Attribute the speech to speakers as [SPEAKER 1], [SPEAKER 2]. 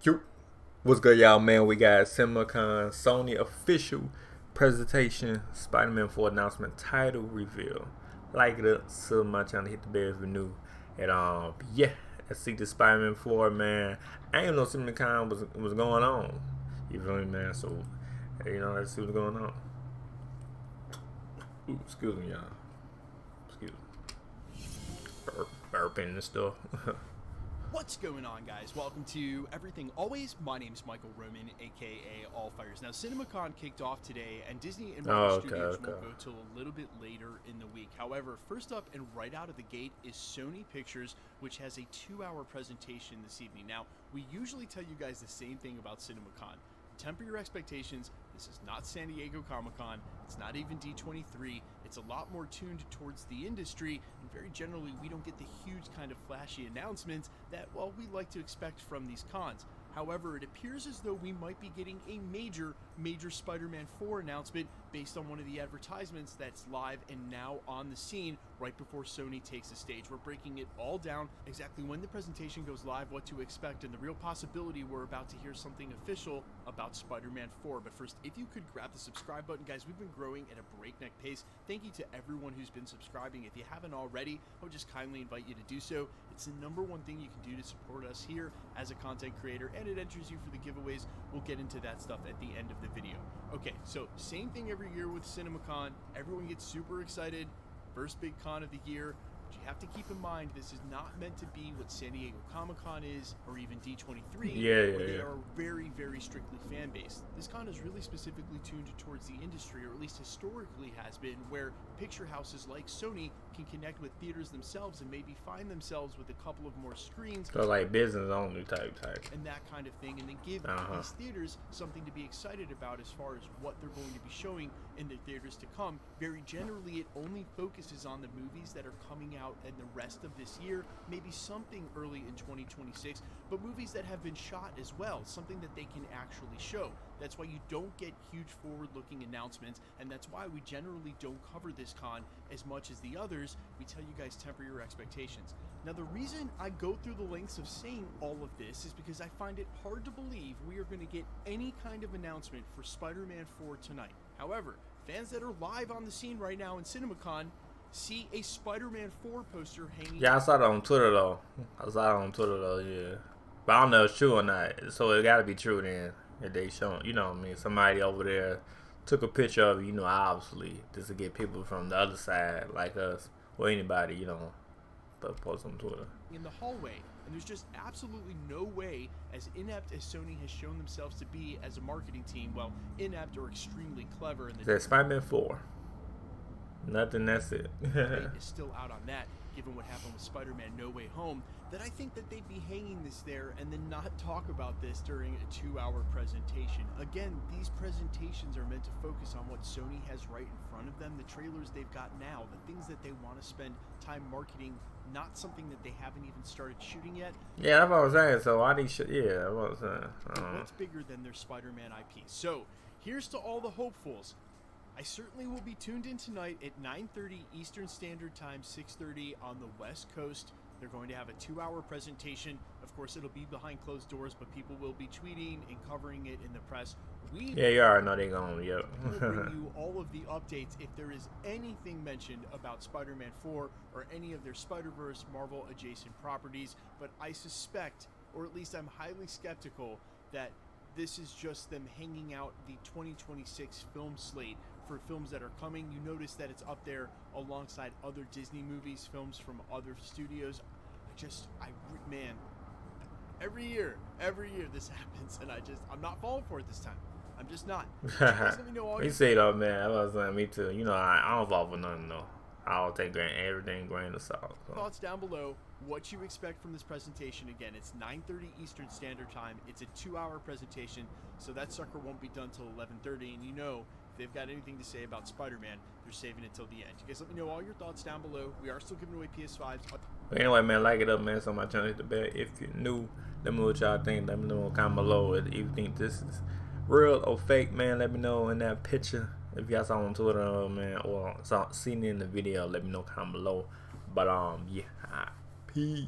[SPEAKER 1] Yo, what's good, y'all, man? We got Cinemacon Sony official presentation, Spider-Man 4 announcement, title reveal. Like it up, sub my channel, hit the bell if you're new. And yeah, let's see the Spider-Man 4, man. I ain't know Cinemacon was going on. You feel me, man? So, you know, let's see what's going on. Ooh, excuse me, y'all. Excuse me. Burping and stuff.
[SPEAKER 2] What's going on, guys? Welcome to Everything Always. My name's Michael Roman, aka Allfires. Now, CinemaCon kicked off today, and Disney and Marvel Studios won't go till a little bit later in the week. However, first up and right out of the gate is Sony Pictures, which has a 2-hour presentation this evening. Now, we usually tell you guys the same thing about CinemaCon. Temper your expectations. This is not San Diego Comic-Con. It's not even D23. It's a lot more tuned towards the industry, and very generally, we don't get the huge kind of flashy announcements that, well, we like to expect from these cons. However, it appears as though we might be getting a major Spider-Man 4 announcement based on one of the advertisements that's live and now on the scene right before Sony takes the stage. We're breaking it all down, exactly when the presentation goes live, what to expect, and the real possibility we're about to hear something official about Spider-Man 4. But first, if you could grab the subscribe button, guys, we've been growing at a breakneck pace. Thank you to everyone who's been subscribing. If you haven't already, I would just kindly invite you to do so. It's the #1 thing you can do to support us here as a content creator, and it enters you for the giveaways. We'll get into that stuff at the end of the video. Okay, so same thing every year with CinemaCon. Everyone gets super excited. First big con of the year. But you have to keep in mind, this is not meant to be what San Diego Comic-Con is, or even D23, where they are very, very strictly fan-based. This con is really specifically tuned towards the industry, or at least historically has been, where picture houses like Sony can connect with theaters themselves and maybe find themselves with a couple of more screens.
[SPEAKER 1] So like business only type.
[SPEAKER 2] And that kind of thing, and then give these theaters something to be excited about as far as what they're going to be showing in the theaters to come. Very generally, it only focuses on the movies that are coming out in the rest of this year, maybe something early in 2026, but movies that have been shot as well, something that they can actually show. That's why you don't get huge forward-looking announcements, and that's why we generally don't cover this con as much as the others. We tell you guys, temper your expectations. Now, the reason I go through the lengths of saying all of this is because I find it hard to believe we are going to get any kind of announcement for Spider-Man 4 tonight. However, fans that are live on the scene right now in CinemaCon see a Spider-Man 4 poster hanging.
[SPEAKER 1] Yeah, I saw that on Twitter though. Yeah. But I don't know if it's true or not. So it gotta be true then. If they showing, you know what I mean, somebody over there took a picture of it, you know, obviously, just to get people from the other side, like us, or anybody, you know, to post on Twitter.
[SPEAKER 2] In the hallway, and there's just absolutely no way, as inept as Sony has shown themselves to be as a marketing team, well, inept or extremely clever.
[SPEAKER 1] There's Spider-Man 4. Nothing, that's it.
[SPEAKER 2] Is still out on that, given what happened with Spider-Man No Way Home, that I think that they'd be hanging this there and then not talk about this during a 2-hour presentation. Again, these presentations are meant to focus on what Sony has right in front of them, the trailers they've got now, the things that they want to spend time marketing, not something that they haven't even started shooting yet.
[SPEAKER 1] Yeah, that's what I was saying. So why these shit? Yeah, that's what I was saying.
[SPEAKER 2] What's bigger than their Spider-Man IP? So here's to all the hopefuls. I certainly will be tuned in tonight at 9:30 Eastern Standard Time, 6:30 on the West Coast. They're going to have a 2-hour presentation. Of course, it'll be behind closed doors, but people will be tweeting and covering it in the press.
[SPEAKER 1] Yeah, you already know they're going to, yep.
[SPEAKER 2] We'll bring you all of the updates if there is anything mentioned about Spider-Man 4 or any of their Spider-Verse Marvel adjacent properties. But I suspect, or at least I'm highly skeptical, that this is just them hanging out the 2026 film slate for films that are coming. You notice that it's up there alongside other Disney movies, films from other studios. Man, every year this happens, and I'm not falling for it this time. I'm just not. Let me know all
[SPEAKER 1] you say though, man. I was saying, me too. You know, I don't fall for nothing though. I'll take everything grain of salt. So.
[SPEAKER 2] Thoughts down below. What you expect from this presentation. Again, it's 9:30 Eastern Standard Time. It's a 2-hour presentation, so that sucker won't be done till 11:30. And you know, if they've got anything to say about Spider-Man, they're saving it till the end. You guys let me know all your thoughts down below. We are still giving away PS5s.
[SPEAKER 1] But anyway, man, like it up, man. So my channel, hit the bell if you're new. Let me know what y'all think. Let me know in the comment below if you think this is real or fake, man. Let me know in that picture. If y'all saw on Twitter, man, or seen it in the video, let me know comment below. But yeah, peace.